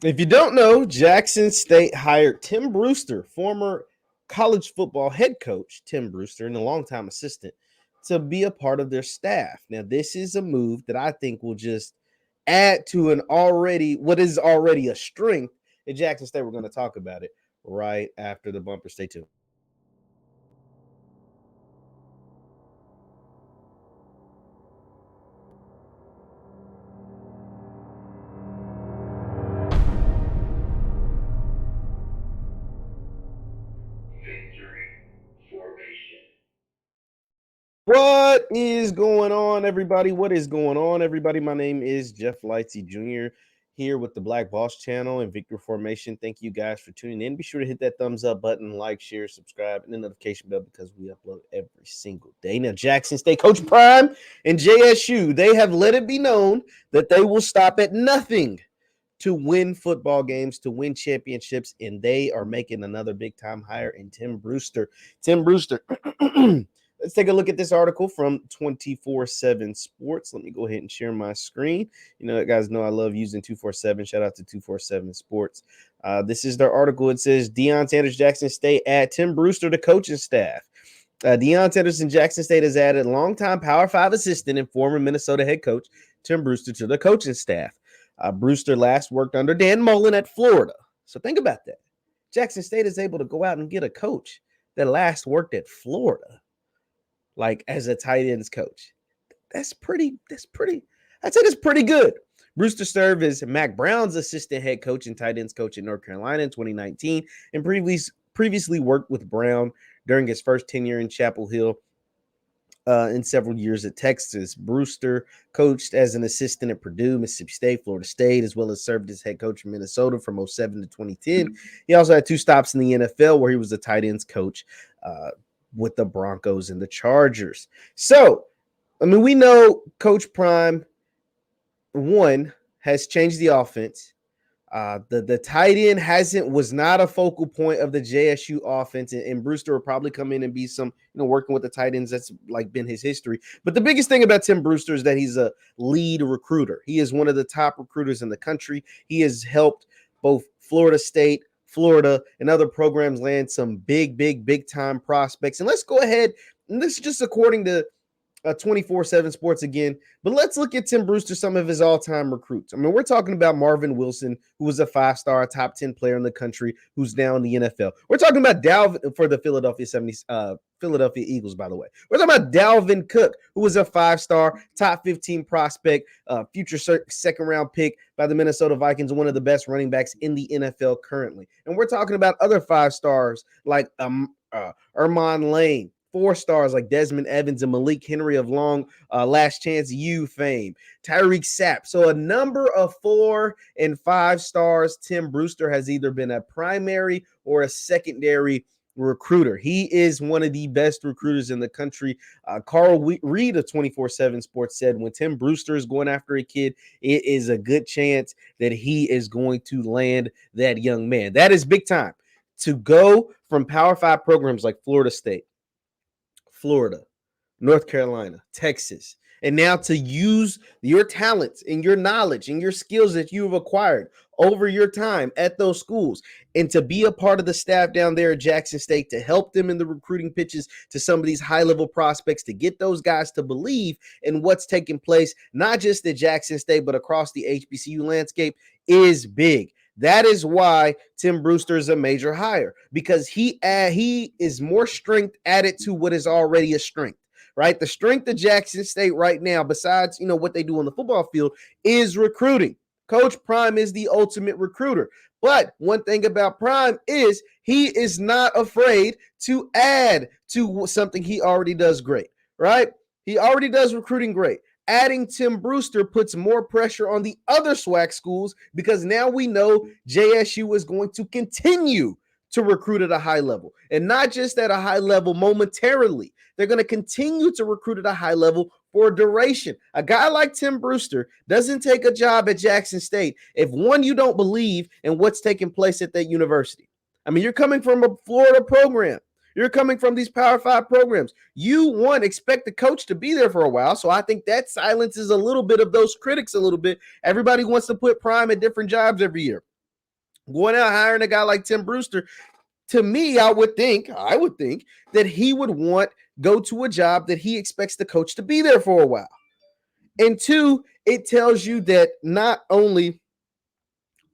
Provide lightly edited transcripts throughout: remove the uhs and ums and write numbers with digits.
If you don't know, Jackson State hired Tim Brewster, former college football head coach Tim Brewster, and a longtime assistant, to be a part of their staff. Now, this is a move that I think will just add to what is already a strength at Jackson State. We're going to talk about it right after the bumper. Stay tuned. What is going on, everybody? What is going on, everybody? My name is JeffLightsy Jr. here with the Black Boss channel and Victory Formation. Thank you guys for tuning in. Be sure to hit that thumbs up button, like, share, subscribe, and the notification bell because we upload every single day. Now, Jackson State, Coach Prime and JSU, they have let it be known that they will stop at nothing to win football games, to win championships, and they are making another big-time hire in Tim Brewster. Tim Brewster. Let's take a look at this article from 24/7 Sports. Let me go ahead and share my screen. You know, guys know I love using 247. Shout out to 247 Sports. This is their article. It says, Deion Sanders, Jackson State, add Tim Brewster to coaching staff. Deion Sanders and Jackson State has added longtime Power 5 assistant and former Minnesota head coach Tim Brewster to the coaching staff. Brewster last worked under Dan Mullen at Florida. So think about that. Jackson State is able to go out and get a coach that last worked at Florida, like as a tight ends coach. I'd say that's pretty good. Brewster served as Mac Brown's assistant head coach and tight ends coach in North Carolina in 2019 and previously worked with Brown during his first tenure in Chapel Hill and several years at Texas. Brewster coached as an assistant at Purdue, Mississippi State, Florida State, as well as served as head coach in Minnesota from 2007 to 2010. He also had 2 stops in the NFL where he was a tight ends coach with the Broncos and the Chargers. So, I mean, we know Coach Prime, one, has changed the offense. The tight end was not a focal point of the JSU offense, and Brewster will probably come in and be working with the tight ends. That's like been his history. But the biggest thing about Tim Brewster is that he's a lead recruiter. He is one of the top recruiters in the country. He has helped both Florida State, Florida, and other programs land some big time prospects. And let's go ahead, and this is just according to 24/7 Sports again, but let's look at Tim Brewster, some of his all-time recruits. I mean, we're talking about Marvin Wilson, who was a 5-star, top 10 player in the country, who's now in the NFL. We're talking about Dalvin for the Philadelphia Eagles, by the way. We're talking about Dalvin Cook, who was a 5-star, top 15 prospect, future second-round pick by the Minnesota Vikings, one of the best running backs in the NFL currently. And we're talking about other 5-stars like Ermon Lane, 4-stars like Desmond Evans and Malik Henry of long Last Chance U fame, Tyreek Sapp. So a number of 4 and 5 stars. Tim Brewster has either been a primary or a secondary recruiter. He is one of the best recruiters in the country. Carl Reed of 24/7 Sports said when Tim Brewster is going after a kid, it is a good chance that he is going to land that young man. That is big time. To go from Power 5 programs like Florida State, Florida, North Carolina, Texas, and now to use your talents and your knowledge and your skills that you've acquired over your time at those schools and to be a part of the staff down there at Jackson State to help them in the recruiting pitches to some of these high-level prospects, to get those guys to believe in what's taking place, not just at Jackson State, but across the HBCU landscape, is big. That is why Tim Brewster is a major hire, because he is more strength added to what is already a strength, right? The strength of Jackson State right now, besides, what they do on the football field, is recruiting. Coach Prime is the ultimate recruiter. But one thing about Prime is he is not afraid to add to something he already does great, right? He already does recruiting great. Adding Tim Brewster puts more pressure on the other SWAC schools because now we know JSU is going to continue to recruit at a high level, and not just at a high level momentarily. They're going to continue to recruit at a high level for a duration. A guy like Tim Brewster doesn't take a job at Jackson State if, one, you don't believe in what's taking place at that university. I mean, you're coming from a Florida program. You're coming from these Power 5 programs. You, one, expect the coach to be there for a while. So I think that silences a little bit of those critics a little bit. Everybody wants to put Prime at different jobs every year. Going out hiring a guy like Tim Brewster, to me, I would think that he would go to a job that he expects the coach to be there for a while. And two, it tells you that not only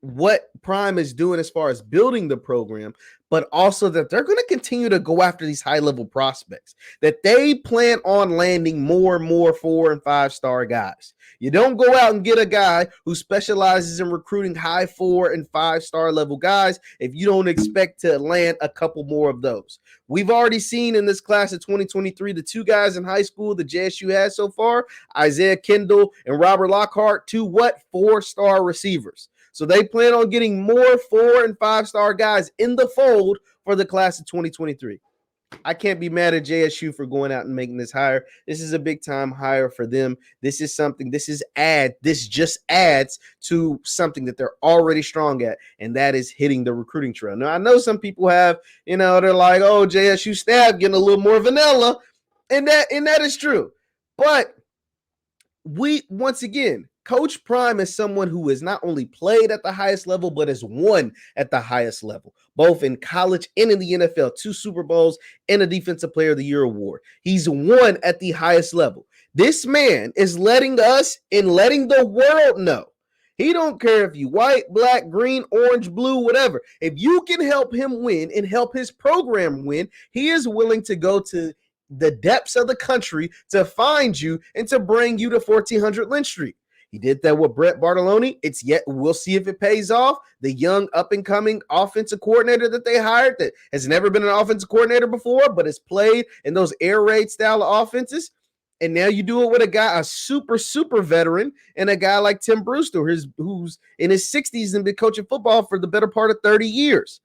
what Prime is doing as far as building the program, but also that they're going to continue to go after these high-level prospects, that they plan on landing more and more 4- and 5-star guys. You don't go out and get a guy who specializes in recruiting high 4- and 5-star level guys if you don't expect to land a couple more of those. We've already seen in this class of 2023, the 2 guys in high school that JSU has so far, Isaiah Kendall and Robert Lockhart, 2 4-star receivers. So they plan on getting more 4- and 5-star guys in the fold for the class of 2023. I can't be mad at JSU for going out and making this hire. This is a big time hire for them. This just adds to something that they're already strong at, and that is hitting the recruiting trail. Now, I know some people have, they're like, oh, JSU staff getting a little more vanilla, and that is true. But once again, Coach Prime is someone who has not only played at the highest level, but has won at the highest level, both in college and in the NFL, 2 Super Bowls and a Defensive Player of the Year award. He's won at the highest level. This man is letting us and letting the world know. He don't care if you white, black, green, orange, blue, whatever. If you can help him win and help his program win, he is willing to go to the depths of the country to find you and to bring you to 1400 Lynch Street. He did that with Brett Bartoloni. We'll see if it pays off. The young up-and-coming offensive coordinator that they hired that has never been an offensive coordinator before, but has played in those air raid style of offenses. And now you do it with a super, super veteran, and a guy like Tim Brewster, who's in his 60s and been coaching football for the better part of 30 years.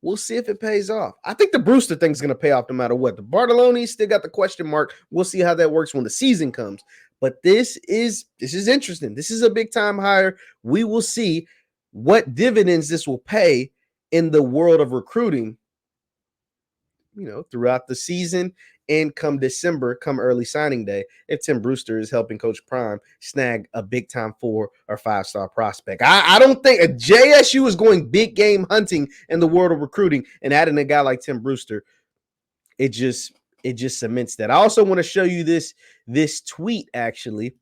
We'll see if it pays off. I think the Brewster thing is going to pay off no matter what. The Bartoloni still got the question mark. We'll see how that works when the season comes. But this is interesting. This is a big time hire. We will see what dividends this will pay in the world of recruiting, throughout the season and come December, come early signing day, if Tim Brewster is helping Coach Prime snag a big time 4- or 5-star prospect. I don't think JSU is going big game hunting in the world of recruiting, and adding a guy like Tim Brewster, it just cements that. I also want to show you this tweet actually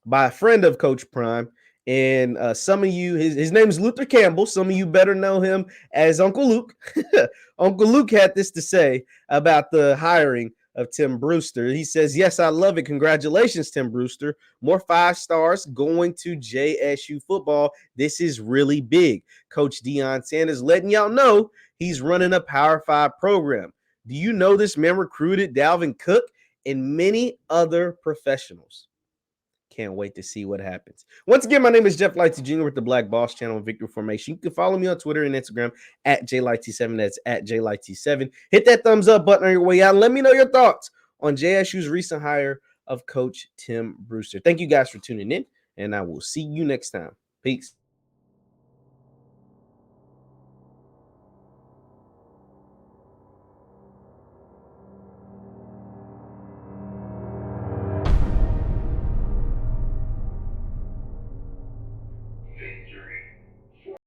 by a friend of Coach Prime. And some of you, his name is Luther Campbell. Some of you better know him as Uncle Luke. Uncle Luke had this to say about the hiring of Tim Brewster. He says, yes, I love it. Congratulations, Tim Brewster. More 5 stars going to JSU football. This is really big. Coach Deion Sanders letting y'all know he's running a Power 5 program. Do you know this man recruited Dalvin Cook and many other professionals? Can't wait to see what happens. Once again, my name is JeffLightsyJr with the Black Boss Channel and Victory Formation. You can follow me on Twitter and Instagram at JLightsy7. That's at JLightsy7. Hit that thumbs up button on your way out and let me know your thoughts on JSU's recent hire of Coach Tim Brewster. Thank you guys for tuning in, and I will see you next time. Peace.